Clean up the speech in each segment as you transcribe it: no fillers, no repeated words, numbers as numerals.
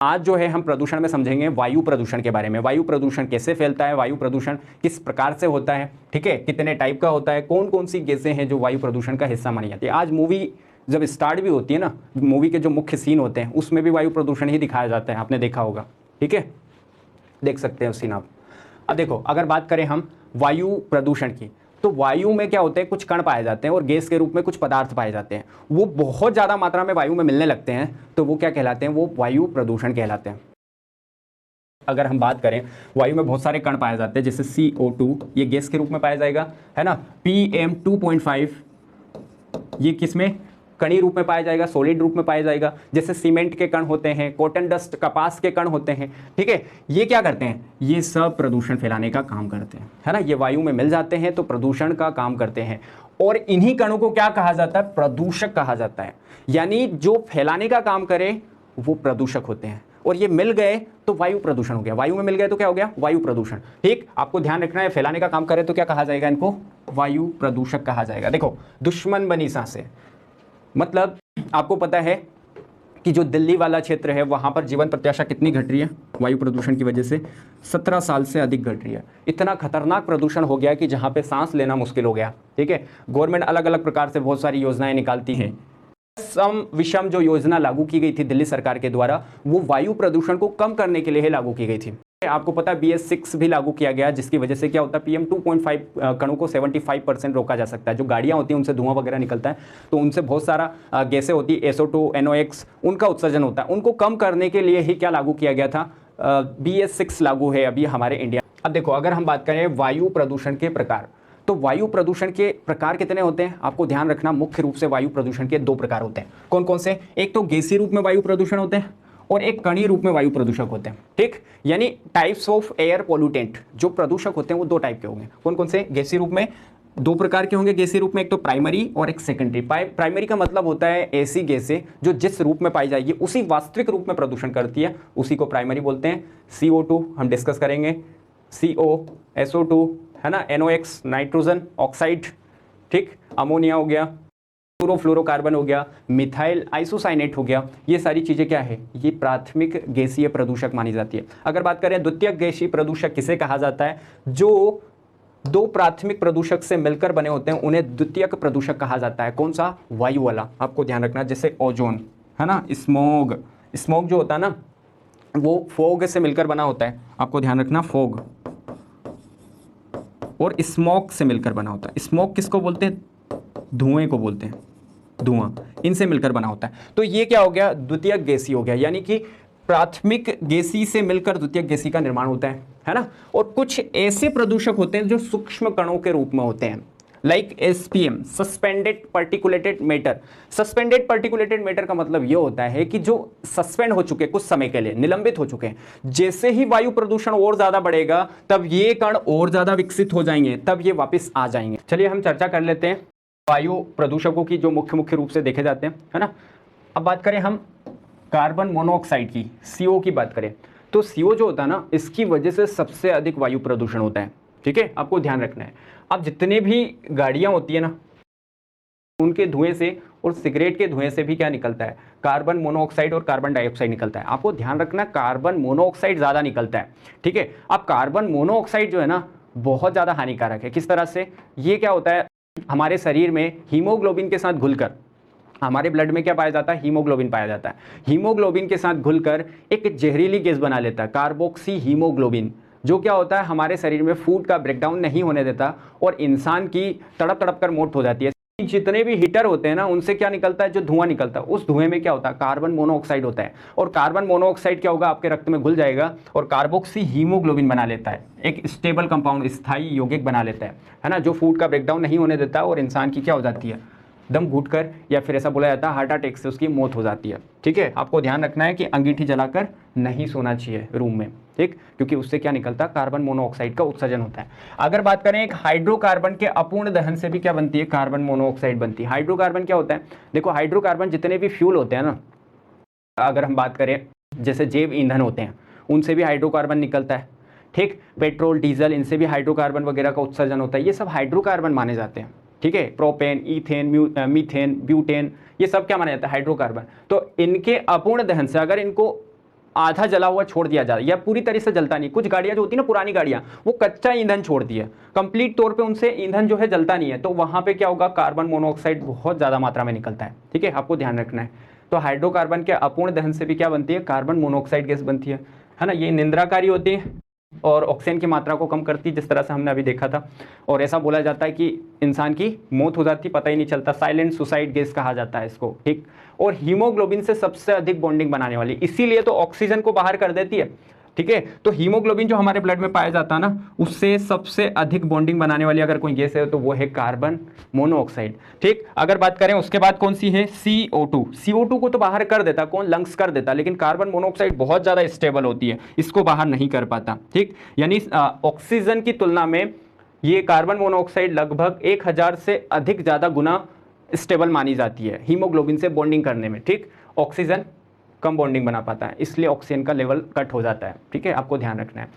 आज जो है हम प्रदूषण में समझेंगे वायु प्रदूषण के बारे में। वायु प्रदूषण कैसे फैलता है, वायु प्रदूषण किस प्रकार से होता है, ठीक है, कितने टाइप का होता है, कौन कौन सी गैसें हैं जो वायु प्रदूषण का हिस्सा मानी जाती है। आज मूवी जब स्टार्ट भी होती है ना, मूवी के जो मुख्य सीन होते हैं उसमें भी वायु प्रदूषण ही दिखाया जाता है, आपने देखा होगा, ठीक है, देख सकते हैं उस सीन आप। अब देखो, अगर बात करें हम वायु प्रदूषण की, तो वायु में क्या होते हैं, कुछ कण पाए जाते हैं और गैस के रूप में कुछ पदार्थ पाए जाते हैं। वो बहुत ज़्यादा मात्रा में वायु में मिलने लगते हैं तो वो क्या कहलाते हैं, वो वायु प्रदूषण कहलाते हैं। अगर हम बात करें, वायु में बहुत सारे कण पाए जाते हैं, जैसे CO2 ये गैस के रूप में पाया जाएगा, है ना। PM2.5 ये किसमें, कणी रूप में पाया जाएगा, सॉलिड रूप में पाया जाएगा। जैसे सीमेंट के कण होते हैं, कॉटन डस्ट कपास के कण होते हैं, ठीक है। ये क्या करते हैं, ये सब प्रदूषण फैलाने का काम करते हैं, है ना। ये वायु में मिल जाते हैं तो प्रदूषण का काम करते हैं। और इन्हीं कणों को क्या कहा जाता है, प्रदूषक कहा जाता है। यानी जो फैलाने का काम करे वो प्रदूषक होते हैं। और ये मिल गए तो वायु प्रदूषण हो गया, वायु में मिल गए तो क्या हो गया, वायु प्रदूषण। ठीक, आपको ध्यान रखना है, फैलाने का काम करे तो क्या कहा जाएगा, इनको वायु प्रदूषक कहा जाएगा। देखो, दुश्मन बनी सांसें, मतलब आपको पता है कि जो दिल्ली वाला क्षेत्र है वहां पर जीवन प्रत्याशा कितनी घट रही है वायु प्रदूषण की वजह से, 17 साल से अधिक घट रही है। इतना खतरनाक प्रदूषण हो गया कि जहां पे सांस लेना मुश्किल हो गया, ठीक है। गवर्नमेंट अलग अलग प्रकार से बहुत सारी योजनाएं निकालती है। सम विषम जो योजना लागू की गई थी दिल्ली सरकार के द्वारा, वो वायु प्रदूषण को कम करने के लिए ही लागू की गई थी। आपको पता है BS6 भी लागू किया गया, जिसकी वजह से क्या होता है, PM2.5 कणों को 75% रोका जा सकता है। जो गाड़ियां होती हैं उनसे धुआं वगैरह निकलता है तो उनसे बहुत सारा गैसें होती है, SO2 NOx, उनका उत्सर्जन होता है। उनको कम करने के लिए ही क्या लागू किया गया था, BS6 लागू है अभी हमारे इंडिया। अब देखो, अगर हम बात करें वायु प्रदूषण के प्रकार, तो वायु प्रदूषण के प्रकार कितने होते हैं, आपको ध्यान रखना। मुख्य रूप से वायु प्रदूषण के 2 प्रकार होते हैं। कौन कौन से, एक तो गैसीय रूप में वायु प्रदूषण होते हैं और एक कणीय रूप में वायु प्रदूषक होते हैं, ठीक। यानी टाइप्स ऑफ एयर पोल्यूटेंट, जो प्रदूषक होते हैं वो 2 टाइप के होंगे। कौन कौन से, गैसीय रूप में 2 प्रकार के होंगे गैसीय रूप में, एक तो प्राइमरी और एक सेकेंडरी। प्राइमरी का मतलब होता है ऐसी गैसें जो जिस रूप में पाई जाएगी उसी वास्तविक रूप में प्रदूषण करती है, उसी को प्राइमरी बोलते हैं। CO2 हम डिस्कस करेंगे, CO, SO2, है ना, NOx नाइट्रोजन ऑक्साइड, ठीक, अमोनिया हो गया, फ्लोरोकार्बन हो गया, मिथाइल आइसोसाइनेट हो गया। ये सारी चीजें क्या है, ये प्राथमिक गैसीय प्रदूषक मानी जाती है। अगर बात करें द्वितीयक गैसीय प्रदूषक किसे कहा जाता है, जो 2 प्राथमिक प्रदूषक से मिलकर बने होते हैं उन्हें द्वितीयक प्रदूषक कहा जाता है। कौन सा, वायु वाला, आपको ध्यान रखना। जैसे ओजोन, है ना, स्मोग, स्मोक जो होता है ना वो फोग से मिलकर बना होता है, आपको ध्यान रखना, फोग और स्मोक से मिलकर बना होता है। स्मोक किसको बोलते हैं, धुएं को बोलते हैं, धुआं, इनसे मिलकर बना होता है। तो ये क्या हो गया, द्वितीयक गैसीय हो गया। यानी कि प्राथमिक गैसीय से मिलकर द्वितीयक गैसीय का निर्माण होता है ना। और कुछ ऐसे प्रदूषक होते हैं जो सूक्ष्म कणों के रूप में होते हैं, like SPM, suspended particulated matter. Suspended particulated matter का मतलब यह होता है कि जो सस्पेंड हो चुके, कुछ समय के लिए निलंबित हो चुके हैं, जैसे ही वायु प्रदूषण और ज्यादा बढ़ेगा तब ये कण और ज्यादा विकसित हो जाएंगे, तब ये वापस आ जाएंगे। चलिए हम चर्चा कर लेते हैं वायु प्रदूषकों की जो मुख्य रूप से देखे जाते हैं, है ना। अब बात करें हम कार्बन मोनोऑक्साइड की, CO की बात करें, तो CO जो होता है ना, इसकी वजह से सबसे अधिक वायु प्रदूषण होता है, ठीक है, आपको ध्यान रखना है। अब जितने भी गाड़ियां होती है ना, उनके धुएं से और सिगरेट के धुएं से भी क्या निकलता है, कार्बन मोनोऑक्साइड और कार्बन डाइऑक्साइड निकलता है। आपको ध्यान रखना, कार्बन मोनोऑक्साइड ज्यादा निकलता है, ठीक है। अब कार्बन मोनोऑक्साइड जो है ना बहुत ज्यादा हानिकारक है। किस तरह से, ये क्या होता है, हमारे शरीर में हीमोग्लोबिन के साथ घुलकर, हमारे ब्लड में क्या पाया जाता है, हीमोग्लोबिन पाया जाता है। हीमोग्लोबिन के साथ घुलकर एक जहरीली गैस बना लेता है, कार्बोक्सी हीमोग्लोबिन, जो क्या होता है हमारे शरीर में फूड का ब्रेकडाउन नहीं होने देता और इंसान की तड़प तड़प कर मौत हो जाती है। जितने भी हीटर होते हैं ना, उनसे क्या निकलता है, जो धुआं निकलता है, उस धुएं में क्या होता है, कार्बन मोनोऑक्साइड होता है। और कार्बन मोनोऑक्साइड क्या होगा, आपके रक्त में घुल जाएगा और कार्बोक्सी हीमोग्लोबिन बना लेता है, एक स्टेबल कंपाउंड, स्थायी यौगिक बना लेता है ना, जो फूड का ब्रेकडाउन नहीं होने देता और इंसान की क्या हो जाती है, दम घुटकर, या फिर ऐसा बोला जाता है हार्ट अटैक से उसकी मौत हो जाती है, ठीक है। आपको ध्यान रखना है कि अंगीठी जलाकर नहीं सोना चाहिए रूम में, ठीक, क्योंकि उससे क्या निकलता है, कार्बन मोनोऑक्साइड का उत्सर्जन होता है। अगर बात करें एक हाइड्रोकार्बन के अपूर्ण दहन से भी क्या बनती है, कार्बन मोनोऑक्साइड बनती है। हाइड्रोकार्बन क्या होता है, देखो हाइड्रोकार्बन जितने भी फ्यूल होते हैं ना, अगर हम बात करें जैसे जैव ईंधन होते हैं, उनसे भी हाइड्रोकार्बन निकलता है, ठीक। पेट्रोल, डीजल, इनसे भी हाइड्रोकार्बन वगैरह का उत्सर्जन होता है, ये सब हाइड्रोकार्बन माने जाते हैं, ठीक है। प्रोपेन, इथेन, मीथेन, ब्यूटेन, ये सब क्या माना जाता है, हाइड्रोकार्बन। तो इनके अपूर्ण दहन से अगर इनको आधा जला हुआ छोड़ दिया जाता है या पूरी तरह से जलता नहीं। कुछ गाड़ियां जो होती है ना, पुरानी गाड़ियां, वो कच्चा ईंधन छोड़ती है, कंप्लीट तौर पे उनसे ईंधन जो है जलता नहीं है, तो वहां पे क्या होगा, कार्बन मोनोऑक्साइड बहुत ज्यादा मात्रा में निकलता है। ठीक है, आपको ध्यान रखना है। तो हाइड्रोकार्बन के अपूर्ण दहन से भी क्या बनती है, कार्बन मोनोऑक्साइड गैस बनती है ना। ये निंद्राकारी होती है और ऑक्सीजन की मात्रा को कम करती है, जिस तरह से हमने अभी देखा था। और ऐसा बोला जाता है कि इंसान की मौत हो जाती, पता ही नहीं चलता, साइलेंट सुसाइड गैस कहा जाता है इसको। ठीक, और हीमोग्लोबिन से सबसे अधिक बॉन्डिंग बनाने वाली, इसीलिए तो ऑक्सीजन को बाहर कर देती है। ठीक है, तो हीमोग्लोबिन जो हमारे ब्लड में पाया जाता है ना, उससे सबसे अधिक बॉन्डिंग बनाने वाली अगर कोई गैस है तो वो है कार्बन मोनोऑक्साइड। ठीक, अगर बात करें उसके बाद कौन सी है, CO2। CO2 को तो बाहर कर देता कौन, लंग्स कर देता, लेकिन कार्बन मोनोऑक्साइड बहुत ज्यादा स्टेबल होती है, इसको बाहर नहीं कर पाता। ठीक, यानी ऑक्सीजन की तुलना में ये कार्बन मोनोऑक्साइड लगभग 1000 से अधिक ज्यादा गुना स्टेबल मानी जाती है हीमोग्लोबिन से बॉन्डिंग करने में। ठीक, ऑक्सीजन कम बॉन्डिंग बना पाता है, इसलिए ऑक्सीजन का लेवल कट हो जाता है। ठीक है, आपको ध्यान रखना है।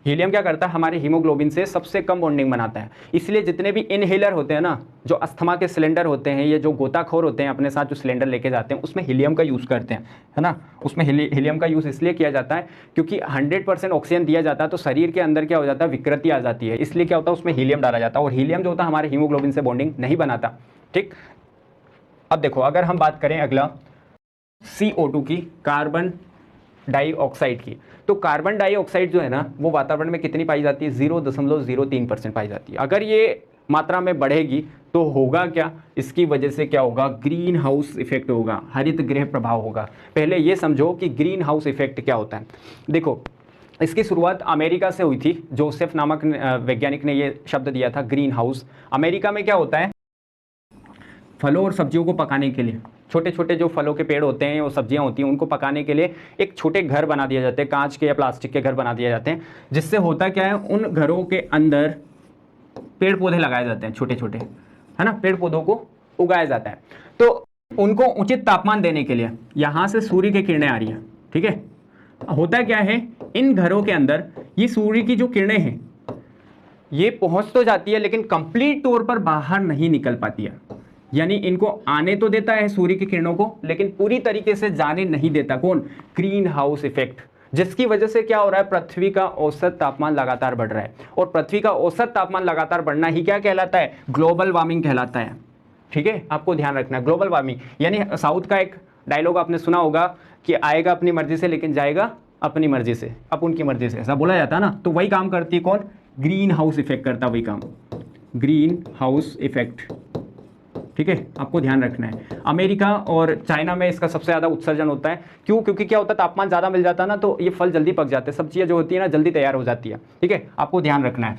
हीलियम क्या करता है, हमारे हीमोग्लोबिन से सबसे कम बॉन्डिंग बनाता है, इसलिए जितने भी इनहेलर होते हैं ना, जो अस्थमा के सिलेंडर होते हैं, ये जो गोताखोर होते हैं अपने साथ जो सिलेंडर लेके जाते हैं, उसमें हीलियम का यूज़ करते हैं, है ना। उसमें हीलियम का यूज़ इसलिए किया जाता है क्योंकि 100% ऑक्सीजन दिया जाता है, तो शरीर के अंदर क्या हो जाता है, विकृति आ जाती है, इसलिए क्या होता है, उसमें हीलियम डाला जाता है, और हीलियम जो होता है हमारे हीमोग्लोबिन से बॉन्डिंग नहीं बनाता। ठीक, अब देखो अगर हम बात करें अगला CO2 की, कार्बन डाइऑक्साइड की, तो कार्बन डाइऑक्साइड जो है ना, वो वातावरण में कितनी पाई जाती है, 0.03% पाई जाती है। अगर ये मात्रा में बढ़ेगी तो होगा क्या, इसकी वजह से क्या होगा, ग्रीन हाउस इफेक्ट होगा, हरित गृह प्रभाव होगा। पहले ये समझो कि ग्रीन हाउस इफेक्ट क्या होता है। देखो, इसकी शुरुआत अमेरिका से हुई थी, जोसेफ नामक वैज्ञानिक ने ये शब्द दिया था, ग्रीन हाउस। अमेरिका में क्या होता है, फलों और सब्जियों को पकाने के लिए, छोटे छोटे जो फलों के पेड़ होते हैं और सब्जियां होती हैं, उनको पकाने के लिए एक छोटे घर बना दिए जाते हैं, कांच के या प्लास्टिक के घर बना दिए जाते हैं, जिससे होता क्या है, उन घरों के अंदर पेड़ पौधे लगाए जाते हैं, छोटे छोटे, है ना, पेड़ पौधों को उगाया जाता है। तो उनको उचित तापमान देने के लिए यहाँ से सूर्य की किरणें आ रही हैं। ठीक है, होता क्या है, इन घरों के अंदर ये सूर्य की जो किरणें हैं ये पहुंच तो जाती है, लेकिन कंप्लीट तौर पर बाहर नहीं निकल पाती है। यानी इनको आने तो देता है सूर्य की किरणों को, लेकिन पूरी तरीके से जाने नहीं देता। कौन, ग्रीन हाउस इफेक्ट, जिसकी वजह से क्या हो रहा है, पृथ्वी का औसत तापमान लगातार बढ़ रहा है, और पृथ्वी का औसत तापमान लगातार बढ़ना ही क्या कहलाता है, ग्लोबल वार्मिंग कहलाता है। ठीक है, आपको ध्यान रखना है, ग्लोबल वार्मिंग। यानी साउथ का एक डायलॉग आपने सुना होगा कि आएगा अपनी मर्जी से लेकिन जाएगा अपनी मर्जी से, अब उनकी मर्जी से, ऐसा बोला जाता है ना। तो वही काम करती है कौन, ग्रीन हाउस इफेक्ट करता है वही काम, ग्रीन हाउस इफेक्ट। ठीक है, आपको ध्यान रखना है। अमेरिका और चाइना में इसका सबसे ज़्यादा उत्सर्जन होता है। क्यों, क्योंकि क्या होता है, तापमान ज़्यादा मिल जाता है ना, तो ये फल जल्दी पक जाते हैं, सब्जियां जो होती है ना जल्दी तैयार हो जाती है। ठीक है, आपको ध्यान रखना है।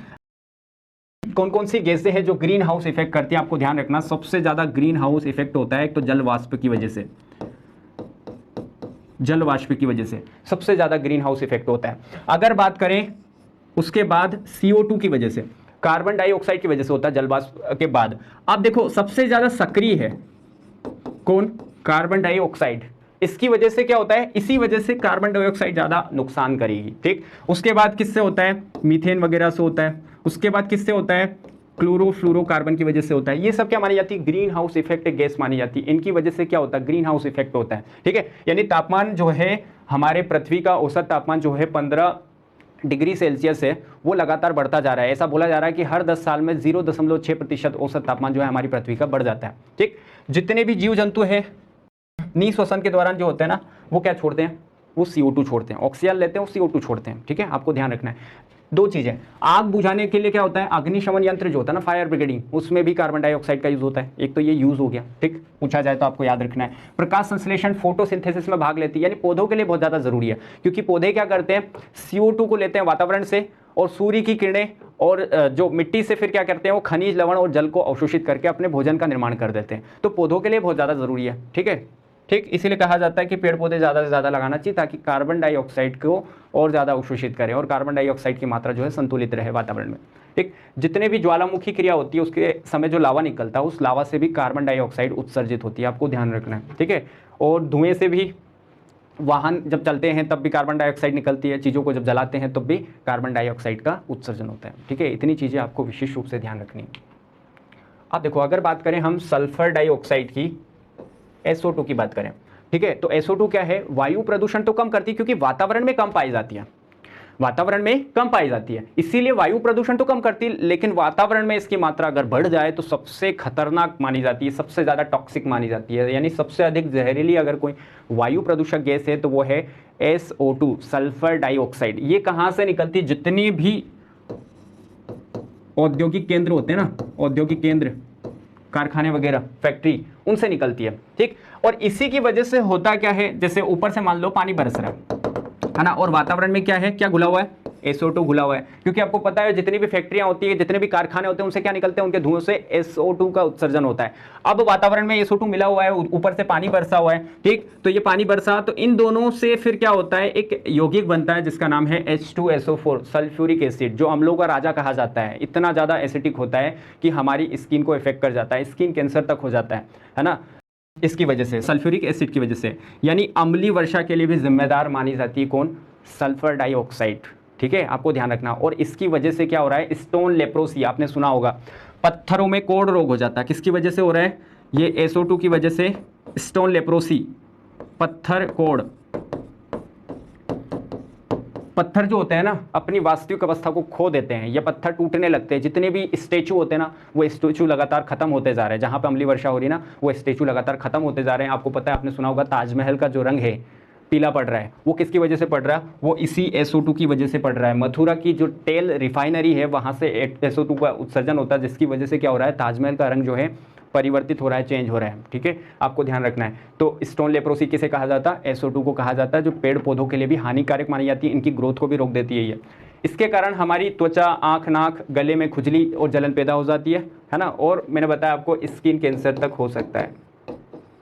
कौन कौन सी गैसें हैं जो ग्रीन हाउस इफेक्ट करती है, आपको ध्यान रखना। सबसे ज़्यादा ग्रीन हाउस इफेक्ट होता है एक तो जल वाष्प की वजह से, जल वाष्प की वजह से सबसे ज़्यादा ग्रीन हाउस इफेक्ट होता है। अगर बात करें उसके बाद CO2 की वजह से, कार्बन डाइऑक्साइड की वजह से होता है जल वाष्प के बाद। अब देखो सबसे ज्यादा सक्रिय है कौन, कार्बन डाइऑक्साइड। इसकी वजह से क्या होता है, इसी वजह से कार्बन डाइऑक्साइड ज्यादा नुकसान करेगी। ठीक, उसके बाद किससे होता है, मीथेन वगैरह से होता है। उसके बाद किससे होता है, क्लोरोफ्लोरोकार्बन की वजह से होता है। ये सब क्या मानी जाती है, ग्रीन हाउस इफेक्ट गैस मानी जाती है। इनकी वजह से क्या होता है, ग्रीन हाउस इफेक्ट होता है। ठीक है, यानी तापमान जो है, हमारे पृथ्वी का औसत तापमान जो है 15 डिग्री सेल्सियस है, वो लगातार बढ़ता जा रहा है। ऐसा बोला जा रहा है कि हर 10 साल में 0.6% औसत तापमान जो है हमारी पृथ्वी का बढ़ जाता है। ठीक, जितने भी जीव जंतु हैं निःश्वसन के दौरान जो होते हैं ना, वो क्या छोड़ते हैं, वो CO2 छोड़ते हैं, ऑक्सीजन लेते हैं, वो CO2 छोड़ते हैं। ठीक है, आपको ध्यान रखना है। दो चीजें, आग बुझाने के लिए क्या होता है, अग्निशमन यंत्र जो होता है ना, फायर ब्रिगेडिंग, उसमें भी कार्बन डाइऑक्साइड का यूज होता है। एक तो ये यूज हो गया, ठीक, पूछा जाए तो आपको याद रखना है। प्रकाश संश्लेषण, फोटोसिंथेसिस में भाग लेती है, यानी पौधों के लिए बहुत ज्यादा जरूरी है, क्योंकि पौधे क्या करते हैं, CO2 को लेते हैं वातावरण से, और सूर्य की किरणें और जो मिट्टी से फिर क्या करते हैं, वो खनिज, लवण और जल को अवशोषित करके अपने भोजन का निर्माण कर देते हैं। तो पौधों के लिए बहुत ज्यादा जरूरी है। ठीक है, ठीक, इसीलिए कहा जाता है कि पेड़ पौधे ज़्यादा से ज़्यादा लगाना चाहिए, ताकि कार्बन डाइऑक्साइड को और ज़्यादा अवशोषित करें और कार्बन डाइऑक्साइड की मात्रा जो है संतुलित रहे वातावरण में। ठीक, जितने भी ज्वालामुखी क्रिया होती है उसके समय जो लावा निकलता है, उस लावा से भी कार्बन डाइऑक्साइड उत्सर्जित होती है, आपको ध्यान रखना है। ठीक है, और धुएं से भी, वाहन जब चलते हैं तब भी कार्बन डाइऑक्साइड निकलती है, चीज़ों को जब जलाते हैं तब भी कार्बन डाइऑक्साइड का उत्सर्जन होता है। ठीक है, इतनी चीज़ें आपको विशेष रूप से ध्यान रखनी है। अब देखो, अगर बात करें हम सल्फर डाइऑक्साइड की, SO2 की बात करें, ठीक है। तो SO2 क्या है, वायु प्रदूषण तो कम करती है क्योंकि वातावरण में कम पाई जाती है, वातावरण में कम पाई जाती है, इसीलिए वायु प्रदूषण तो कम करती है, लेकिन वातावरण में इसकी मात्रा अगर बढ़ जाए तो सबसे खतरनाक मानी जाती है, सबसे ज़्यादा टॉक्सिक मानी जाती है, यानी सबसे अधिक जहरीली अगर कोई वायु प्रदूषक गैस है तो वो है SO2, सल्फर डाइऑक्साइड। ये कहाँ से निकलती है, जितनी भी औद्योगिक केंद्र होते हैं ना, औद्योगिक केंद्र, कारखाने वगैरह, फैक्ट्री, उनसे निकलती है, ठीक। और इसी की वजह से होता क्या है, जैसे ऊपर से मान लो पानी बरस रहा है ना, और वातावरण में क्या है, क्या घुला हुआ है, SO2 घुला हुआ है, क्योंकि आपको पता है जितनी भी फैक्ट्रियां होती है, जितने भी कारखाने होते हैं, उनसे क्या निकलते हैं, उनके धुएं से SO2 का उत्सर्जन होता है। अब वातावरण में SO2 मिला हुआ है, ऊपर से पानी बरसा हुआ है, ठीक। तो ये पानी बरसा, तो इन दोनों से फिर क्या होता है, एक यौगिक बनता है जिसका नाम है H2SO4, सल्फ्यूरिक एसिड, जो अम्लों का राजा कहा जाता है। इतना ज़्यादा एसिडिक होता है कि हमारी स्किन को इफेक्ट कर जाता है, स्किन कैंसर तक हो जाता है ना, इसकी वजह से, सल्फ्यूरिक एसिड की वजह से। यानी अम्लीय वर्षा के लिए भी जिम्मेदार मानी जाती है कौन, सल्फर डाइऑक्साइड, ठीक है, आपको ध्यान रखना। और इसकी वजह से क्या हो रहा है, स्टोन लेप्रोसी, आपने सुना होगा, पत्थरों में कोढ़ रोग हो जाता है, किसकी वजह से हो रहा है, ये SO2 की वजह से, स्टोन लेप्रोसी, पत्थर कोढ़। पत्थर जो होते हैं ना अपनी वास्तविक अवस्था को खो देते हैं, या पत्थर टूटने लगते हैं, जितने भी स्टेचू होते हैं ना वो स्टेचू लगातार खत्म होते जा रहे हैं, जहाँ पे अम्लीय वर्षा हो रही है ना वो स्टेचू लगातार खत्म होते जा रहे हैं। आपको पता है, आपने सुना होगा ताजमहल का जो रंग है पीला पड़ रहा है, वो किसकी वजह से पड़ रहा है, वो इसी SO2 की वजह से पड़ रहा है। मथुरा की जो तेल रिफाइनरी है वहाँ से SO2 का उत्सर्जन होता है, जिसकी वजह से क्या हो रहा है, ताजमहल का रंग जो है परिवर्तित हो रहा है, चेंज हो रहा है, ठीक है, आपको ध्यान रखना है। तो स्टोन लेप्रोसी किसे कहा जाता है, SO2 को कहा जाता है, जो पेड़ पौधों के लिए भी हानिकारक मानी जाती है, इनकी ग्रोथ को भी रोक देती है ये। इसके कारण हमारी त्वचा, आँख, नाक, गले में खुजली और जलन पैदा हो जाती है ना, और मैंने बताया आपको स्किन कैंसर तक हो सकता है,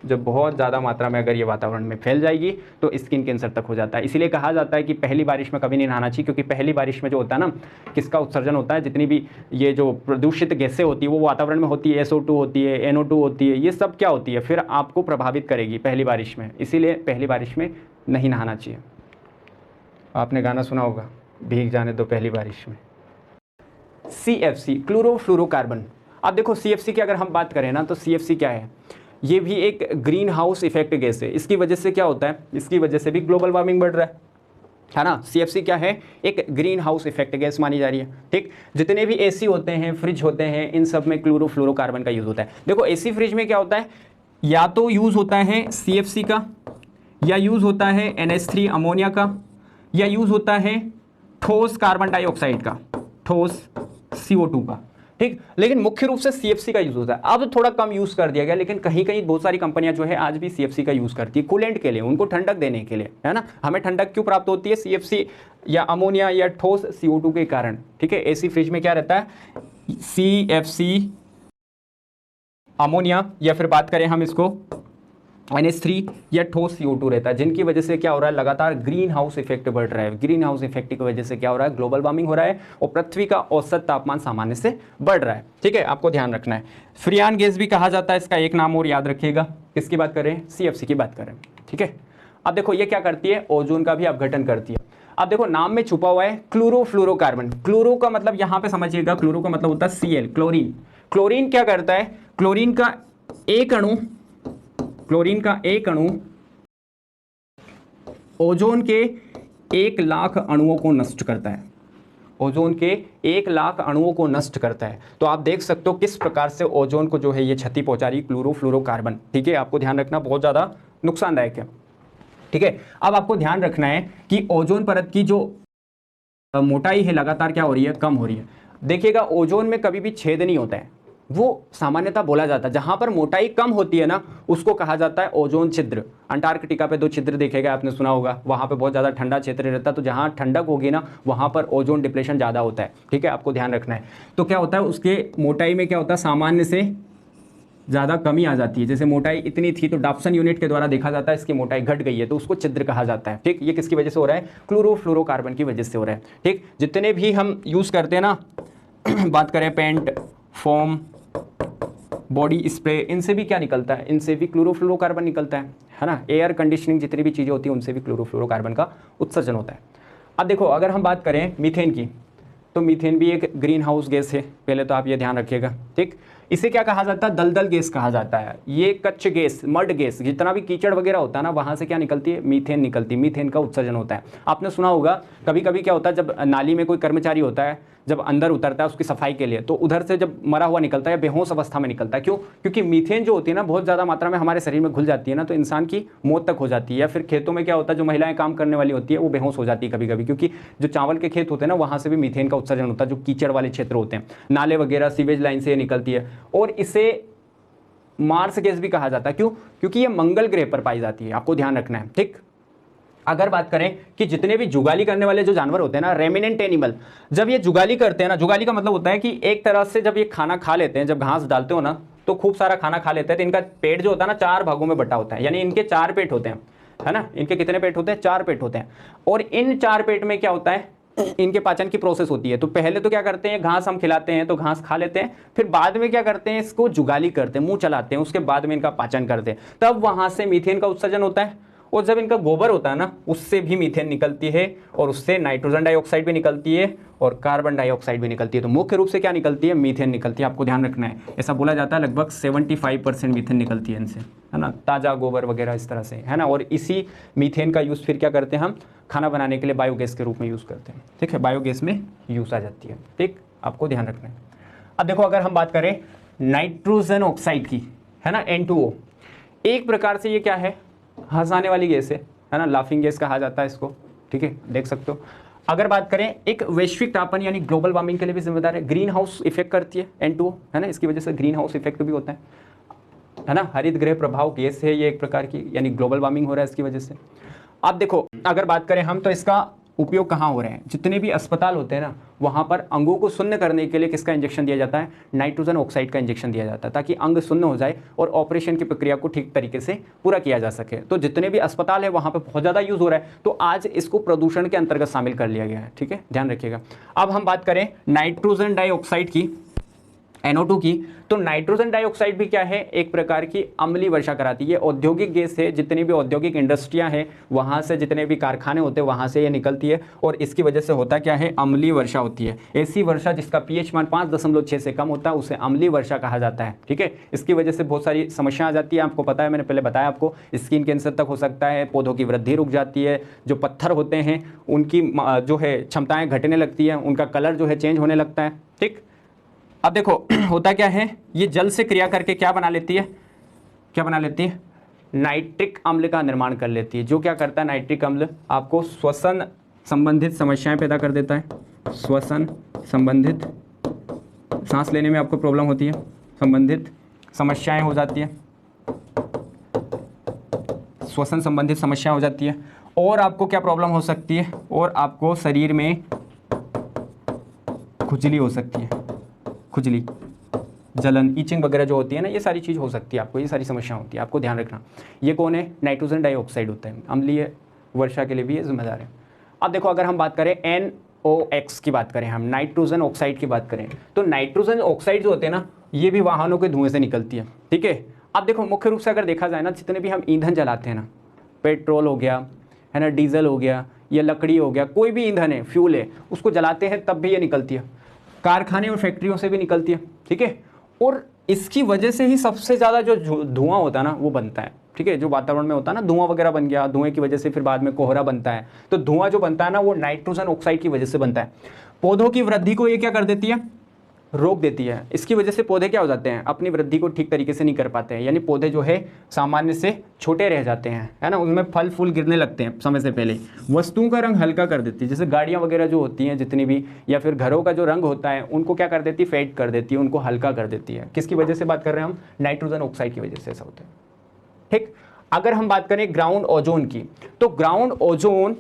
जब बहुत ज़्यादा मात्रा में अगर ये वातावरण में फैल जाएगी तो स्किन कैंसर तक हो जाता है। इसीलिए कहा जाता है कि पहली बारिश में कभी नहीं नहाना चाहिए, क्योंकि पहली बारिश में जो होता है ना, किसका उत्सर्जन होता है, जितनी भी ये जो प्रदूषित गैसें होती है वो वातावरण में होती है, SO2 होती है, NO2 होती है, ये सब क्या होती है, फिर आपको प्रभावित करेगी पहली बारिश में। इसीलिए पहली बारिश में नहीं नहाना चाहिए। आपने गाना सुना होगा, भीग जाने दो पहली बारिश में। CFC, chlorofluorocarbon. अब देखो CFC की अगर हम बात करें ना, तो CFC क्या है, ये भी एक ग्रीन हाउस इफेक्ट गैस है। इसकी वजह से क्या होता है, इसकी वजह से भी ग्लोबल वार्मिंग बढ़ रहा है ना। CFC क्या है, एक ग्रीन हाउस इफेक्ट गैस मानी जा रही है, ठीक। जितने भी AC होते हैं, फ्रिज होते हैं, इन सब में क्लोरोफ्लोरोकार्बन का यूज़ होता है। देखो AC फ्रिज में क्या होता है, या तो यूज़ होता है CFC का, या यूज़ होता है NH3 अमोनिया का, या यूज़ होता है ठोस कार्बन डाइऑक्साइड का, ठोस CO2 का, ठीक। लेकिन मुख्य रूप से CFC का यूज होता है। अब थोड़ा कम यूज कर दिया गया, लेकिन कहीं कहीं बहुत सारी कंपनियां जो है आज भी CFC का यूज करती है कूलेंट के लिए, उनको ठंडक देने के लिए, है ना। हमें ठंडक क्यों प्राप्त होती है, CFC या अमोनिया या ठोस CO2 के कारण, ठीक है। AC फ्रिज में क्या रहता है, CFC अमोनिया, या फिर बात करें हम इसको NH3 या ठोस CO2 रहता है, जिनकी वजह से क्या हो रहा है, लगातार ग्रीन हाउस इफेक्ट बढ़ रहा है। ग्रीन हाउस इफेक्ट की वजह से क्या हो रहा है, ग्लोबल वार्मिंग हो रहा है और पृथ्वी का औसत तापमान सामान्य से बढ़ रहा है, ठीक है, आपको ध्यान रखना है। फ्रियान गैस भी कहा जाता है, इसका एक नाम और याद रखिएगा। किसकी बात करें, CFC की बात करें, ठीक है। अब देखो ये क्या करती है, ओजोन का भी अपघटन करती है। अब देखो नाम में छुपा हुआ है क्लोरोफ्लोरोकार्बन। क्लोरो का मतलब यहाँ पे समझिएगा, क्लोरो का मतलब होता है Cl, क्लोरीन। क्लोरीन क्या करता है, क्लोरीन का एक अणु ओजोन के 1,00,000 अणुओं को नष्ट करता है, ओजोन के 1,00,000 अणुओं को नष्ट करता है। तो आप देख सकते हो किस प्रकार से ओजोन को जो है ये क्षति पहुंचा रही क्लोरोफ्लोरोकार्बन, ठीक है, आपको ध्यान रखना, बहुत ज़्यादा नुकसानदायक है, ठीक है। अब आपको ध्यान रखना है कि ओजोन परत की जो मोटाई है लगातार क्या हो रही है, कम हो रही है। देखिएगा ओजोन में कभी भी छेद नहीं होता है, वो सामान्यतः बोला जाता है, जहां पर मोटाई कम होती है ना उसको कहा जाता है ओजोन छिद्र। अंटार्कटिका पे 2 छिद्र देखेगा, आपने सुना होगा, वहां पे बहुत ज़्यादा ठंडा क्षेत्र रहता है, तो जहां ठंडक होगी ना वहां पर ओजोन डिप्लेशन ज़्यादा होता है, ठीक है, आपको ध्यान रखना है। तो क्या होता है, उसके मोटाई में क्या होता है, सामान्य से ज़्यादा कमी आ जाती है। जैसे मोटाई इतनी थी तो डाप्सन यूनिट के द्वारा देखा जाता है इसकी मोटाई घट गई है, तो उसको छिद्र कहा जाता है, ठीक। ये किसकी वजह से हो रहा है, क्लोरोफ्लोरोकार्बन की वजह से हो रहा है, ठीक। जितने भी हम यूज़ करते हैं ना बात करें पेंट, फोम, बॉडी स्प्रे, इनसे भी क्या निकलता है, इनसे भी क्लोरोफ्लोरोकार्बन निकलता है ना। एयर कंडीशनिंग जितनी भी चीज़ें होती हैं उनसे भी क्लोरोफ्लोरोकार्बन का उत्सर्जन होता है। अब देखो अगर हम बात करें मीथेन की, तो मीथेन भी एक ग्रीन हाउस गैस है, पहले तो आप ये ध्यान रखिएगा। ठीक, इसे क्या कहा जाता है, दलदल गैस कहा जाता है। ये कच्च गैस, मड गैस, जितना भी कीचड़ वगैरह होता है ना, वहां से क्या निकलती है, मीथेन निकलती है, मीथेन का उत्सर्जन होता है। आपने सुना होगा कभी कभी क्या होता है, जब नाली में कोई कर्मचारी होता है, जब अंदर उतरता है उसकी सफाई के लिए, तो उधर से जब मरा हुआ निकलता है, बेहोश अवस्था में निकलता है। क्यों? क्योंकि मीथेन जो होती है ना बहुत ज़्यादा मात्रा में हमारे शरीर में घुल जाती है ना, तो इंसान की मौत तक हो जाती है। या फिर खेतों में क्या होता है, जो महिलाएं काम करने वाली होती है वो बेहोश हो जाती है कभी कभी, क्योंकि जो चावल के खेत होते हैं ना वहाँ से भी मीथेन का उत्सर्जन होता है, जो कीचड़ वाले क्षेत्र होते हैं, नाले वगैरह सीवेज लाइन से ये निकलती है। और इसे मार्स गैस भी कहा जाता है। क्यों? क्योंकि ये मंगल ग्रह पर पाई जाती है, आपको ध्यान रखना है। ठीक, अगर बात करें कि जितने भी जुगाली करने वाले जो जानवर होते हैं ना, रेमिनेंट एनिमल, जब ये जुगाली करते हैं ना, जुगाली का मतलब होता है कि एक तरह से जब ये खाना खा लेते हैं, जब घास डालते हो ना तो खूब सारा खाना खा लेते हैं, तो इनका पेट जो होता है ना 4 भागों में बटा होता है, यानी इनके 4 पेट होते हैं, है ना। इनके कितने पेट होते हैं? 4 पेट होते हैं। और इन 4 पेट में क्या होता है, इनके पाचन की प्रोसेस होती है। तो पहले तो क्या करते हैं, घास हम खिलाते हैं तो घास खा लेते हैं, फिर बाद में क्या करते हैं, इसको जुगाली करते हैं, मुंह चलाते हैं, उसके बाद में इनका पाचन करते हैं, तब वहां से मीथेन का उत्सर्जन होता है। और जब इनका गोबर होता है ना, उससे भी मीथेन निकलती है, और उससे नाइट्रोजन डाइऑक्साइड भी निकलती है और कार्बन डाइऑक्साइड भी निकलती है। तो मुख्य रूप से क्या निकलती है, मीथेन निकलती है, आपको ध्यान रखना है। ऐसा बोला जाता है लगभग 75% मीथेन निकलती है इनसे, है ना, ताज़ा गोबर वगैरह इस तरह से, है ना। और इसी मीथेन का यूज़ फिर क्या करते हैं हम, खाना बनाने के लिए बायोगैस के रूप में यूज़ करते हैं। ठीक है, बायोगैस में यूज़ आ जाती है। ठीक, आपको ध्यान रखना है। अब देखो, अगर हम बात करें नाइट्रोजन ऑक्साइड की, है ना, N2O, एक प्रकार से ये क्या है, हंसाने वाली गैस है ना, लाफिंग गैस कहा जाता है इसको। ठीक है, देख सकते हो। अगर बात करें, एक वैश्विक तापन यानी ग्लोबल वार्मिंग के लिए भी जिम्मेदार है, ग्रीन हाउस इफेक्ट करती है N2O, है ना, इसकी वजह से ग्रीन हाउस इफेक्ट भी होता है ना, हरित गृह प्रभाव गैस है ये एक प्रकार की, यानी ग्लोबल वार्मिंग हो रहा है इसकी वजह से। अब देखो, अगर बात करें हम, तो इसका उपयोग कहाँ हो रहे हैं, जितने भी अस्पताल होते हैं ना, वहाँ पर अंगों को शून्य करने के लिए किसका इंजेक्शन दिया जाता है, नाइट्रोजन ऑक्साइड का इंजेक्शन दिया जाता है, ताकि अंग शून्य हो जाए और ऑपरेशन की प्रक्रिया को ठीक तरीके से पूरा किया जा सके। तो जितने भी अस्पताल है वहाँ पर बहुत ज़्यादा यूज़ हो रहा है, तो आज इसको प्रदूषण के अंतर्गत शामिल कर लिया गया है। ठीक है, ध्यान रखिएगा। अब हम बात करें नाइट्रोजन डाइऑक्साइड की, NO2 की, तो नाइट्रोजन डाइऑक्साइड भी क्या है, एक प्रकार की अम्लीय वर्षा कराती है। औद्योगिक गैस है, जितनी भी औद्योगिक इंडस्ट्रियां हैं वहां से, जितने भी कारखाने होते हैं वहां से ये निकलती है, और इसकी वजह से होता क्या है, अम्लीय वर्षा होती है। ऐसी वर्षा जिसका pH मान 5.6 से कम होता है उसे अम्लीय वर्षा कहा जाता है। ठीक है, इसकी वजह से बहुत सारी समस्या आ जाती है, आपको पता है, मैंने पहले बताया आपको, स्किन कैंसर तक हो सकता है, पौधों की वृद्धि रुक जाती है, जो पत्थर होते हैं उनकी जो है क्षमताएं घटने लगती है, उनका कलर जो है चेंज होने लगता है। ठीक, अब देखो होता क्या है, ये जल से क्रिया करके क्या बना लेती है, क्या बना लेती है, नाइट्रिक अम्ल का निर्माण कर लेती है। जो क्या करता है, नाइट्रिक अम्ल आपको श्वसन संबंधित समस्याएं पैदा कर देता है। श्वसन संबंधित, सांस लेने में आपको प्रॉब्लम होती है, संबंधित समस्याएं हो जाती है, श्वसन संबंधित समस्या हो जाती है। और आपको क्या प्रॉब्लम हो सकती है, और आपको शरीर में खुजली हो सकती है, खुजली, जलन, ईचिंग वगैरह जो होती है ना, ये सारी चीज़ हो सकती है, आपको ये सारी समस्या होती है, आपको ध्यान रखना। ये कौन है, नाइट्रोजन डाइऑक्साइड होता है, अम्लीय वर्षा के लिए भी ये जिम्मेदार है। अब देखो, अगर हम बात करें NOx की बात करें, हम नाइट्रोजन ऑक्साइड की बात करें, तो नाइट्रोजन ऑक्साइड जो होते हैं ना, ये भी वाहनों के धुएं से निकलती है। ठीक है, अब देखो मुख्य रूप से अगर देखा जाए ना, जितने भी हम ईंधन जलाते हैं ना, पेट्रोल हो गया, है ना, डीजल हो गया, या लकड़ी हो गया, कोई भी ईंधन है, फ्यूल है, उसको जलाते हैं तब भी ये निकलती है, कारखाने और फैक्ट्रियों से भी निकलती है। ठीक है, और इसकी वजह से ही सबसे ज़्यादा जो धुआं होता है ना वो बनता है। ठीक है, जो वातावरण में होता है ना, धुआं वगैरह बन गया, धुएं की वजह से फिर बाद में कोहरा बनता है, तो धुआं जो बनता है ना वो नाइट्रोजन ऑक्साइड की वजह से बनता है। पौधों की वृद्धि को ये क्या कर देती है, रोक देती है। इसकी वजह से पौधे क्या हो जाते हैं, अपनी वृद्धि को ठीक तरीके से नहीं कर पाते हैं, यानी पौधे जो है सामान्य से छोटे रह जाते हैं, है ना, उनमें फल फूल गिरने लगते हैं समय से पहले। वस्तुओं का रंग हल्का कर देती है, जैसे गाड़ियाँ वगैरह जो होती हैं जितनी भी, या फिर घरों का जो रंग होता है उनको क्या कर देती है, फेड कर देती है, उनको हल्का कर देती है। किसकी वजह से बात कर रहे हैं हम, नाइट्रोजन ऑक्साइड की वजह से ऐसा होता है। ठीक, अगर हम बात करें ग्राउंड ओजोन की, तो ग्राउंड ओजोन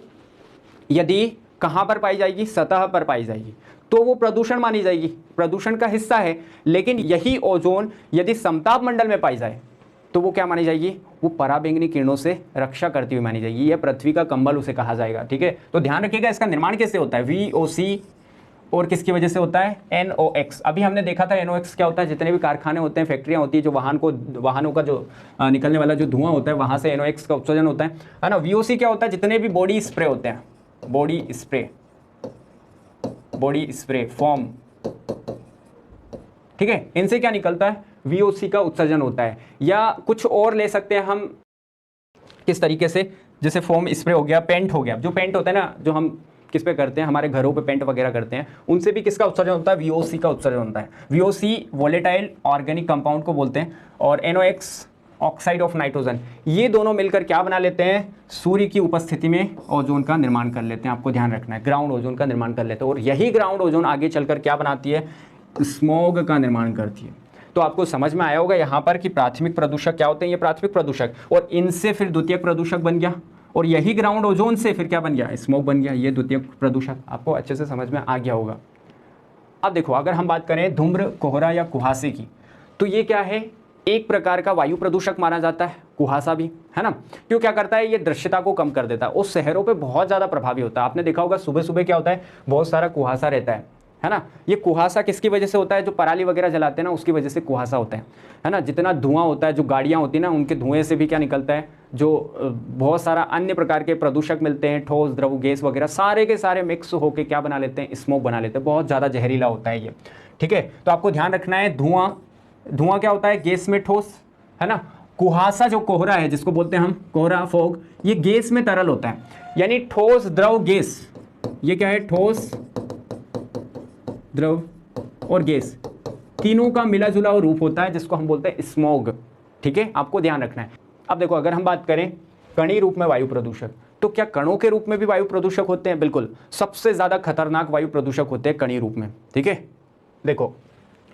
यदि कहाँ पर पाई जाएगी, सतह पर पाई जाएगी, तो वो प्रदूषण मानी जाएगी, प्रदूषण का हिस्सा है। लेकिन यही ओजोन यदि समताप मंडल में पाई जाए तो वो क्या मानी जाएगी, वो पराबैंगनी किरणों से रक्षा करती हुई मानी जाएगी, यह पृथ्वी का कंबल उसे कहा जाएगा। ठीक है, तो ध्यान रखिएगा इसका निर्माण कैसे होता है, VOC, और किसकी वजह से होता है, NOx। अभी हमने देखा था NOx क्या होता है, जितने भी कारखाने होते हैं, फैक्ट्रियाँ होती है, जो वाहनों का जो निकलने वाला जो धुआं होता है वहाँ से NOx का उत्सर्जन होता है ना। VOC क्या होता है, जितने भी बॉडी स्प्रे होते हैं, body spray, body spray, foam, ठीक है, इनसे क्या निकलता है, VOC का उत्सर्जन होता है। या कुछ और ले सकते हैं हम किस तरीके से, जैसे फोम स्प्रे हो गया, पेंट हो गया, जो पेंट होता है ना, जो हम किस पे करते हैं, हमारे घरों पे पेंट वगैरह करते हैं, उनसे भी किसका उत्सर्जन होता है, VOC का उत्सर्जन होता है। VOC वोलेटाइल ऑर्गेनिक कंपाउंड को बोलते हैं, और NOx ऑक्साइड ऑफ नाइट्रोजन, ये दोनों मिलकर क्या बना लेते हैं, सूर्य की उपस्थिति में ओजोन का निर्माण कर लेते हैं। आपको ध्यान रखना है, ग्राउंड ओजोन का निर्माण कर लेते हैं, और यही ग्राउंड ओजोन आगे चलकर क्या बनाती है, स्मॉग का निर्माण करती है। तो आपको समझ में आया होगा यहाँ पर कि प्राथमिक प्रदूषक क्या होते हैं, ये प्राथमिक प्रदूषक, और इनसे फिर द्वितीयक प्रदूषक बन गया, और यही ग्राउंड ओजोन से फिर क्या बन गया, स्मोक बन गया, ये द्वितीयक प्रदूषक। आपको अच्छे से समझ में आ गया होगा। अब देखो, अगर हम बात करें धूम्र, कोहरा या कुहासे की, तो ये क्या है, एक प्रकार का वायु प्रदूषक माना जाता है, कुहासा भी, है ना। क्यों, क्या करता है, ये दृश्यता को कम कर देता है, उस शहरों पे बहुत ज़्यादा प्रभावी होता है। आपने देखा होगा सुबह सुबह क्या होता है, बहुत सारा कुहासा रहता है ना। ये कुहासा किसकी वजह से होता है, जो पराली वगैरह जलाते हैं ना, उसकी वजह से कुहासा होता है ना। जितना धुआं होता है, जो गाड़ियाँ होती है ना, उनके धुएं से भी क्या निकलता है, जो बहुत सारा अन्य प्रकार के प्रदूषक मिलते हैं, ठोस, द्रव, गैस वगैरह, सारे के सारे मिक्स होकर क्या बना लेते हैं, स्मोक बना लेते हैं। बहुत ज़्यादा जहरीला होता है ये, ठीक है। तो आपको ध्यान रखना है, धुआं क्या होता है, गैस में ठोस, है ना। कुहासा जो कोहरा है, जिसको बोलते हैं हम कोहरा, फॉग, ये गैस में तरल होता है, यानी ठोस, द्रव, गैस, ये क्या है, ठोस, द्रव और गैस, तीनों का मिला जुला रूप होता है, जिसको हम बोलते हैं स्मॉग, ठीक है। आपको ध्यान रखना है। अब देखो, अगर हम बात करें कणी रूप में वायु प्रदूषक, तो क्या कणों के रूप में भी वायु प्रदूषक होते हैं? बिल्कुल, सबसे ज्यादा खतरनाक वायु प्रदूषक होते हैं कणी रूप में, ठीक है। देखो,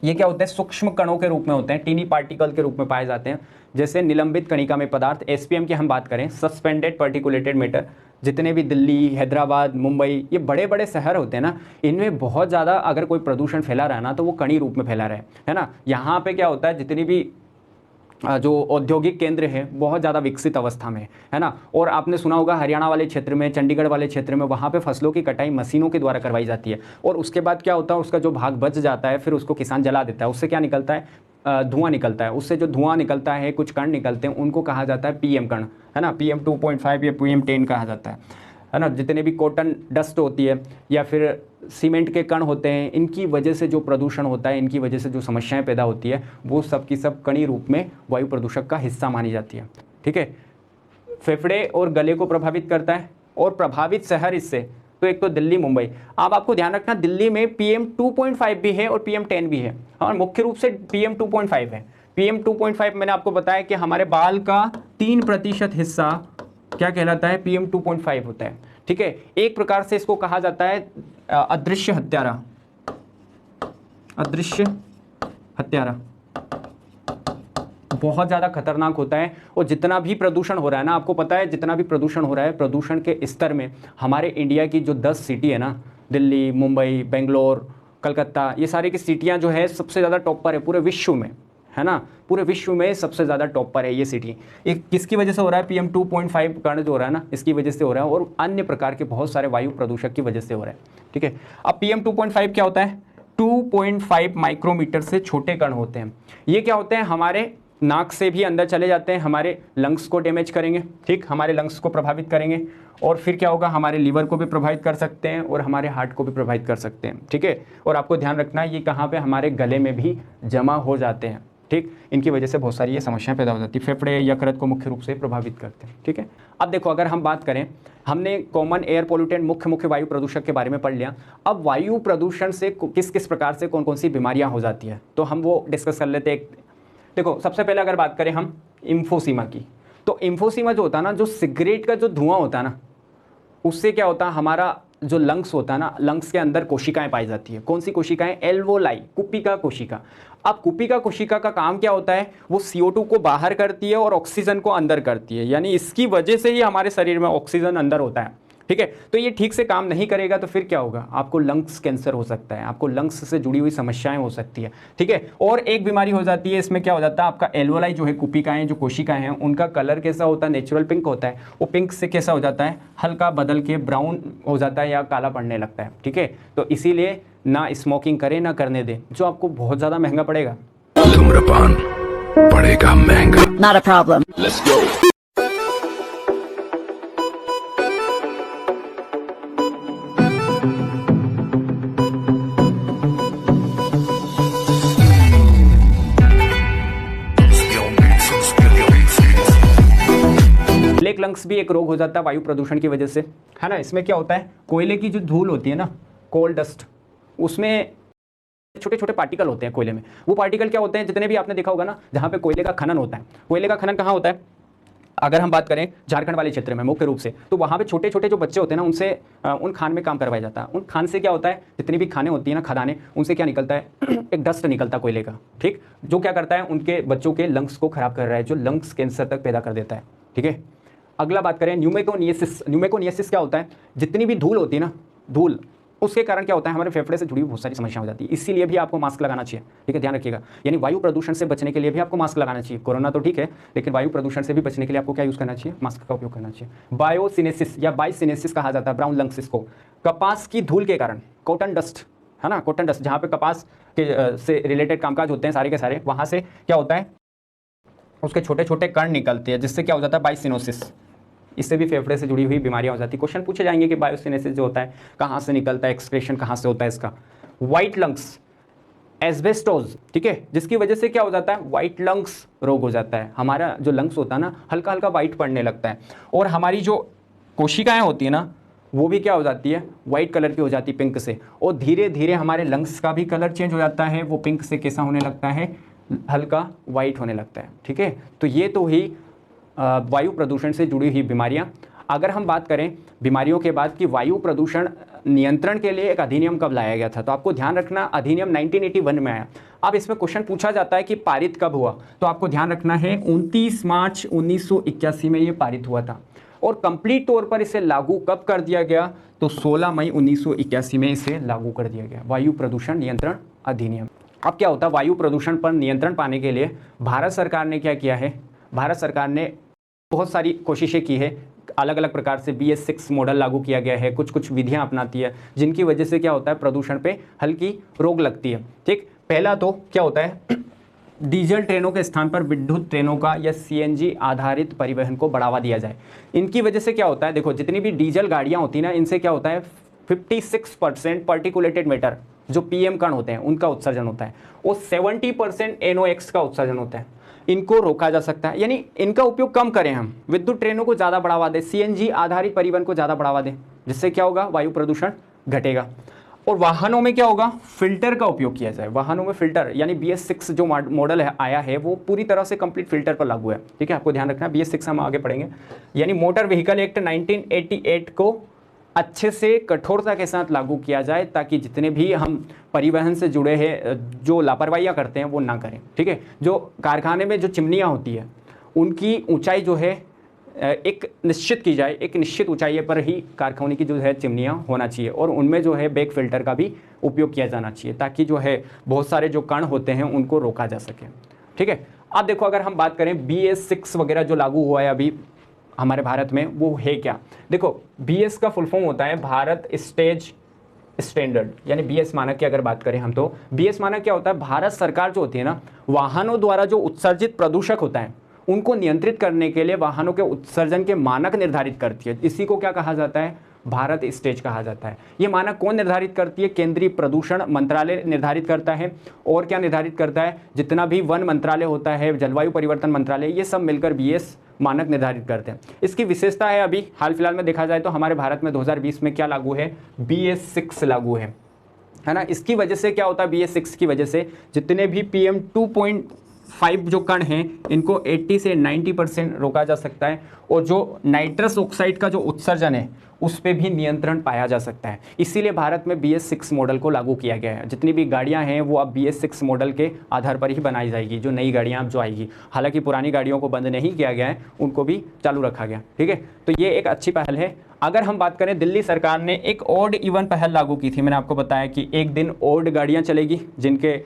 ये क्या होते हैं, सूक्ष्म कणों के रूप में होते हैं, टीनी पार्टिकल के रूप में पाए जाते हैं, जैसे निलंबित कणिका में पदार्थ, SPM की हम बात करें, सस्पेंडेड पार्टिकुलेटेड मैटर, जितने भी दिल्ली, हैदराबाद, मुंबई, ये बड़े बड़े शहर होते हैं ना, इनमें बहुत ज़्यादा अगर कोई प्रदूषण फैला रहा है ना, तो वो कणी रूप में फैला रहा है ना। यहाँ पे क्या होता है, जितनी भी जो औद्योगिक केंद्र है बहुत ज़्यादा विकसित अवस्था में है ना। और आपने सुना होगा हरियाणा वाले क्षेत्र में, चंडीगढ़ वाले क्षेत्र में, वहाँ पे फसलों की कटाई मशीनों के द्वारा करवाई जाती है, और उसके बाद क्या होता है, उसका जो भाग बच जाता है, फिर उसको किसान जला देता है, उससे क्या निकलता है, धुआं निकलता है। उससे जो धुआं निकलता है, कुछ कण निकलते हैं, उनको कहा जाता है PM कण, है ना। PM 2.5 या PM10 कहा जाता है ना। जितने भी कॉटन डस्ट होती है या फिर सीमेंट के कण होते हैं, इनकी वजह से जो प्रदूषण होता है, इनकी वजह से जो समस्याएं पैदा होती है, वो सब की सब कणी रूप में वायु प्रदूषक का हिस्सा मानी जाती है, ठीक है। फेफड़े और गले को प्रभावित करता है, और प्रभावित शहर इससे, तो एक तो दिल्ली, मुंबई। अब आपको ध्यान रखना, दिल्ली में PM 2.5 भी है और PM10 भी है, और मुख्य रूप से PM 2.5 है। PM 2.5 मैंने आपको बताया कि हमारे बाल का 3% हिस्सा क्या कहलाता है, PM 2.5 होता है, ठीक है। एक प्रकार से इसको कहा जाता है अदृश्य हत्यारा, अदृश्य हत्यारा, बहुत ज़्यादा खतरनाक होता है। और जितना भी प्रदूषण हो रहा है ना, आपको पता है, जितना भी प्रदूषण हो रहा है, प्रदूषण के स्तर में हमारे इंडिया की जो 10 सिटी है ना, दिल्ली, मुंबई, बेंगलोर, कलकत्ता, ये सारी की सिटियाँ जो है सबसे ज़्यादा टॉप पर है पूरे विश्व में, है ना। पूरे विश्व में सबसे ज़्यादा टॉप पर है ये सिटी। एक किसकी वजह से हो रहा है, PM 2.5 कण जो हो रहा है ना, इसकी वजह से हो रहा है, और अन्य प्रकार के बहुत सारे वायु प्रदूषक की वजह से हो रहा है, ठीक है। अब PM 2.5 क्या होता है, 2.5 माइक्रोमीटर से छोटे कण होते हैं। ये क्या होते हैं, हमारे नाक से भी अंदर चले जाते हैं, हमारे लंग्स को डैमेज करेंगे, ठीक, हमारे लंग्स को प्रभावित करेंगे, और फिर क्या होगा, हमारे लीवर को भी प्रभावित कर सकते हैं, और हमारे हार्ट को भी प्रभावित कर सकते हैं, ठीक है। और आपको ध्यान रखना है, ये कहाँ पे, हमारे गले में भी जमा हो जाते हैं, ठीक। इनकी वजह से बहुत सारी ये समस्याएं पैदा हो जाती है, फेफड़े, यकृत को मुख्य रूप से प्रभावित करते हैं, ठीक है। अब देखो, अगर हम बात करें, हमने कॉमन एयर पोल्यूटेंट, मुख्य वायु प्रदूषक के बारे में पढ़ लिया। अब वायु प्रदूषण से किस किस प्रकार से कौन कौन सी बीमारियां हो जाती है, तो हम वो डिस्कस कर लेते हैं। देखो, सबसे पहले अगर बात करें हम इम्फोसीमा की, तो इम्फोसीमा जो होता है ना, जो सिगरेट का जो धुआं होता है ना, उससे क्या होता है, हमारा जो लंग्स होता है ना, लंग्स के अंदर कोशिकाएं पाई जाती है। कौन सी कोशिकाएं, एल्वोलाई, कुपिका कोशिका। अब कुपिका कोशिका का काम क्या होता है, वो CO2 को बाहर करती है और ऑक्सीजन को अंदर करती है, यानी इसकी वजह से ही हमारे शरीर में ऑक्सीजन अंदर होता है, ठीक है। तो ये ठीक से काम नहीं करेगा तो फिर क्या होगा, आपको लंग्स कैंसर हो सकता है, आपको लंग्स से जुड़ी हुई समस्याएं हो सकती है, ठीक है। और एक बीमारी हो जाती है, इसमें क्या हो जाता है, आपका एल्वोलाई जो है, कुपिकाएं, जो कोशिकाएं हैं, उनका कलर कैसा होता है, नेचुरल पिंक होता है, वो पिंक से कैसा हो जाता है, हल्का बदल के ब्राउन हो जाता है या काला पड़ने लगता है, ठीक है। तो इसीलिए ना स्मोकिंग करें, ना करने दें, जो आपको बहुत ज़्यादा महंगा पड़ेगा। धूम्रपान पड़ेगा महंगा। Not a problem. Let's go. Lungs भी एक रोग हो जाता है वायु प्रदूषण की वजह से, है ना। इसमें क्या होता है, कोयले की जो धूल होती है ना, कोल डस्ट, उसमें छोटे छोटे पार्टिकल होते हैं कोयले में। वो पार्टिकल क्या होते हैं, जितने भी आपने देखा होगा ना, जहाँ पे कोयले का खनन होता है, कोयले का खनन कहाँ होता है, अगर हम बात करें झारखंड वाले क्षेत्र में मुख्य रूप से, तो वहाँ पे छोटे छोटे जो बच्चे होते हैं ना, उनसे उन खान में काम करवाया जाता है। उन खान से क्या होता है, जितनी भी खाने होती है ना, खदानें, उनसे क्या निकलता है एक डस्ट निकलता है कोयले का, ठीक, जो क्या करता है उनके बच्चों के लंग्स को खराब कर रहा है, जो लंग्स कैंसर तक पैदा कर देता है, ठीक है। अगला बात करें न्यूमेकोनियसिस। न्यूमेकोनियसिस क्या होता है, जितनी भी धूल होती है ना, धूल, उसके कारण क्या होता है, हमारे फेफड़े से जुड़ी हुई बहुत सारी समस्या हो जाती है। इसीलिए भी आपको मास्क लगाना चाहिए, ठीक है, ध्यान रखिएगा। यानी वायु प्रदूषण से बचने के लिए भी आपको मास्क लगाना चाहिए। कोरोना तो ठीक है, लेकिन वायु प्रदूषण से भी बचने के लिए आपको क्या यूज़ करना चाहिए, मास्क का उपयोग करना चाहिए। बायोसिनेसिस या बाइसिनेसिस कहा जाता है ब्राउन लंग्स इसको, कपास की धूल के कारण, कॉटन डस्ट, है ना, कॉटन डस्ट, जहाँ पे कपास के से रिलेटेड कामकाज होते हैं सारे के सारे, वहाँ से क्या होता है, उसके छोटे छोटे कण निकलते हैं, जिससे क्या हो जाता है, बाइसिनोसिस। इससे भी फेफड़े से जुड़ी हुई बीमारियां हो जाती है। क्वेश्चन पूछे जाएंगे कि बायोसिनेसिस जो होता है कहाँ से निकलता है, एक्सक्रेशन कहाँ से होता है इसका। वाइट लंग्स, एस्बेस्टोज, ठीक है, जिसकी वजह से क्या हो जाता है, वाइट लंग्स रोग हो जाता है। हमारा जो लंग्स होता है ना, हल्का हल्का वाइट पड़ने लगता है, और हमारी जो कोशिकाएं होती है ना, वो भी क्या हो जाती है, वाइट कलर की हो जाती है पिंक से, और धीरे धीरे हमारे लंग्स का भी कलर चेंज हो जाता है, वो पिंक से कैसा होने लगता है, हल्का वाइट होने लगता है, ठीक है। तो ये तो ही वायु प्रदूषण से जुड़ी हुई बीमारियां। अगर हम बात करें बीमारियों के बाद कि वायु प्रदूषण नियंत्रण के लिए एक अधिनियम कब लाया गया था, तो आपको ध्यान रखना अधिनियम 1981 में आया। अब इसमें क्वेश्चन पूछा जाता है कि पारित कब हुआ, तो आपको ध्यान रखना है 29 मार्च 1981 में ये पारित हुआ था, और कंप्लीट तौर पर इसे लागू कब कर दिया गया, तो 16 मई 1981 में इसे लागू कर दिया गया, वायु प्रदूषण नियंत्रण अधिनियम। अब क्या होता है, वायु प्रदूषण पर नियंत्रण पाने के लिए भारत सरकार ने क्या किया है, भारत सरकार ने बहुत सारी कोशिशें की है, अलग अलग प्रकार से BS6 मॉडल लागू किया गया है, कुछ कुछ विधियां अपनाती है, जिनकी वजह से क्या होता है, प्रदूषण पे हल्की रोक लगती है, ठीक। पहला तो क्या होता है, डीजल ट्रेनों के स्थान पर विद्युत ट्रेनों का या CNG आधारित परिवहन को बढ़ावा दिया जाए। इनकी वजह से क्या होता है, देखो जितनी भी डीजल गाड़ियां होती है ना, इनसे क्या होता है, 56% पार्टिकुलेटेड मैटर जो PM कण होते हैं उनका उत्सर्जन होता है, और 70% NOx का उत्सर्जन होता है। इनको रोका जा सकता है, यानी इनका उपयोग कम करें हम, विद्युत ट्रेनों को ज़्यादा बढ़ावा दें, CNG आधारित परिवहन को ज़्यादा बढ़ावा दें, जिससे क्या होगा, वायु प्रदूषण घटेगा। और वाहनों में क्या होगा, फिल्टर का उपयोग किया जाए। वाहनों में फिल्टर, यानी BS6 जो मॉडल आया है वो पूरी तरह से कंप्लीट फिल्टर पर लागू है, ठीक है, आपको ध्यान रखना। BS6 हम आगे पढ़ेंगे। यानी मोटर व्हीकल एक्ट 1988 को अच्छे से कठोरता के साथ लागू किया जाए, ताकि जितने भी हम परिवहन से जुड़े हैं जो लापरवाहियाँ करते हैं वो ना करें, ठीक है। जो कारखाने में जो चिमनियाँ होती है उनकी ऊंचाई जो है एक निश्चित की जाए, एक निश्चित ऊंचाई पर ही कारखाने की जो है चिमनियाँ होना चाहिए, और उनमें जो है बैक फिल्टर का भी उपयोग किया जाना चाहिए, ताकि जो है बहुत सारे जो कण होते हैं उनको रोका जा सके, ठीक है। अब देखो अगर हम बात करें BS6 वगैरह जो लागू हुआ है अभी हमारे भारत में, वो है क्या, देखो BS का फुल फॉर्म होता है भारत स्टेज स्टैंडर्ड, यानी BS मानक की अगर बात करें हम, तो BS मानक क्या होता है, भारत सरकार जो होती है ना, वाहनों द्वारा जो उत्सर्जित प्रदूषक होता है उनको नियंत्रित करने के लिए वाहनों के उत्सर्जन के मानक निर्धारित करती है। इसी को क्या कहा जाता है, भारत स्टेज कहा जाता है। ये मानक कौन निर्धारित करती है, केंद्रीय प्रदूषण मंत्रालय निर्धारित करता है। और क्या निर्धारित करता है, जितना भी वन मंत्रालय होता है, जलवायु परिवर्तन मंत्रालय, ये सब मिलकर BS मानक निर्धारित करते हैं। इसकी विशेषता है, अभी हाल फिलहाल में देखा जाए तो हमारे भारत में 2020 में क्या लागू है, BS6 लागू है ना। इसकी वजह से क्या होता है, BS6 की वजह से जितने भी PM 2.5 जो कण हैं इनको 80 से 90% रोका जा सकता है, और जो नाइट्रस ऑक्साइड का जो उत्सर्जन है उस पर भी नियंत्रण पाया जा सकता है। इसीलिए भारत में BS6 मॉडल को लागू किया गया है। जितनी भी गाड़ियां हैं वो अब BS6 मॉडल के आधार पर ही बनाई जाएगी, जो नई गाड़ियां अब जो आएगी। हालांकि पुरानी गाड़ियों को बंद नहीं किया गया है, उनको भी चालू रखा गया, ठीक है। तो ये एक अच्छी पहल है। अगर हम बात करें, दिल्ली सरकार ने एक ऑड इवन पहल लागू की थी। मैंने आपको बताया कि एक दिन ऑड गाड़ियाँ चलेगी, जिनके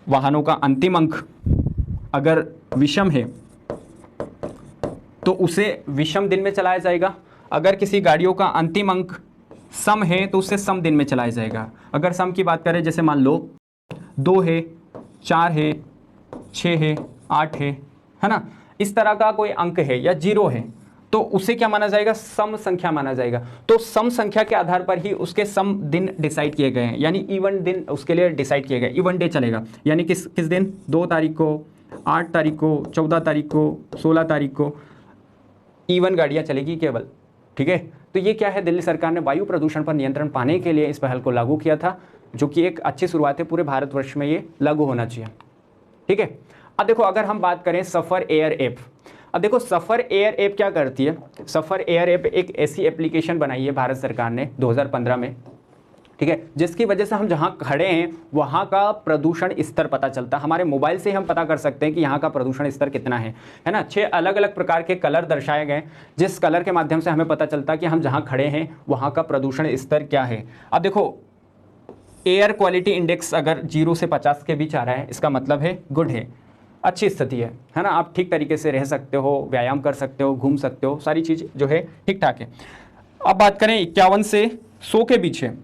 वाहनों का अंतिम अंक अगर विषम है तो उसे विषम दिन में चलाया जाएगा। अगर किसी गाड़ियों का अंतिम अंक सम है तो उसे सम दिन में चलाया जाएगा। अगर सम की बात करें, जैसे मान लो 2 है, 4 है, 6 है, 8 है ना, इस तरह का कोई अंक है या 0 है, तो उसे क्या माना जाएगा, सम संख्या माना जाएगा। तो सम संख्या के आधार पर ही उसके सम दिन डिसाइड किए गए हैं, यानी इवन दिन उसके लिए डिसाइड किए गए, इवन डे चलेगा। यानी किस दिन, 2 तारीख को, 8 तारीख को, 14 तारीख को, 16 तारीख को, E1 गाड़ियाँ चलेगी केवल, ठीक है। तो ये क्या है, दिल्ली सरकार ने वायु प्रदूषण पर नियंत्रण पाने के लिए इस पहल को लागू किया था, जो कि एक अच्छी शुरुआत है, पूरे भारतवर्ष में ये लागू होना चाहिए, ठीक है। अब देखो अगर हम बात करें सफ़र एयर ऐप, अब देखो सफ़र एयर ऐप क्या करती है। सफ़र एयर ऐप एक ऐसी एप्लीकेशन बनाई है भारत सरकार ने 2015 में, ठीक है, जिसकी वजह से हम जहाँ खड़े हैं वहाँ का प्रदूषण स्तर पता चलता है। हमारे मोबाइल से ही हम पता कर सकते हैं कि यहाँ का प्रदूषण स्तर कितना है ना। 6 अलग अलग प्रकार के कलर दर्शाए गए, जिस कलर के माध्यम से हमें पता चलता है कि हम जहाँ खड़े हैं वहाँ का प्रदूषण स्तर क्या है। अब देखो एयर क्वालिटी इंडेक्स अगर 0 से 50 के बीच आ रहा है, इसका मतलब है गुड है, अच्छी स्थिति है ना। आप ठीक तरीके से रह सकते हो, व्यायाम कर सकते हो, घूम सकते हो, सारी चीज़ जो है ठीक ठाक है। अब बात करें 51 से 100 के बीच है,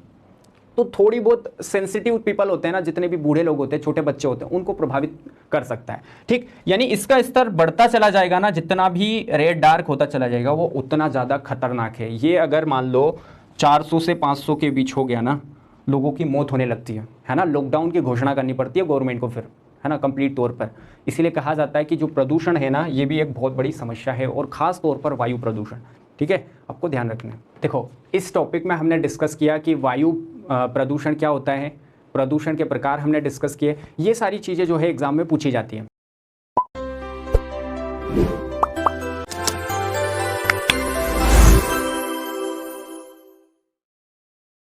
तो थोड़ी बहुत सेंसिटिव पीपल होते हैं ना, जितने भी बूढ़े लोग होते हैं, छोटे बच्चे होते हैं, उनको प्रभावित कर सकता है, ठीक। यानी इसका स्तर बढ़ता चला जाएगा ना, जितना भी रेड डार्क होता चला जाएगा वो उतना ज़्यादा खतरनाक है। ये अगर मान लो 400 से 500 के बीच हो गया ना, लोगों की मौत होने लगती है ना। लॉकडाउन की घोषणा करनी पड़ती है गवर्नमेंट को फिर, है ना, कंप्लीट तौर पर। इसीलिए कहा जाता है कि जो प्रदूषण है ना, ये भी एक बहुत बड़ी समस्या है, और ख़ास तौर पर वायु प्रदूषण, ठीक है, आपको ध्यान रखना है। देखो इस टॉपिक में हमने डिस्कस किया कि वायु प्रदूषण क्या होता है, प्रदूषण के प्रकार हमने डिस्कस किए, ये सारी चीज़ें जो है एग्जाम में पूछी जाती हैं।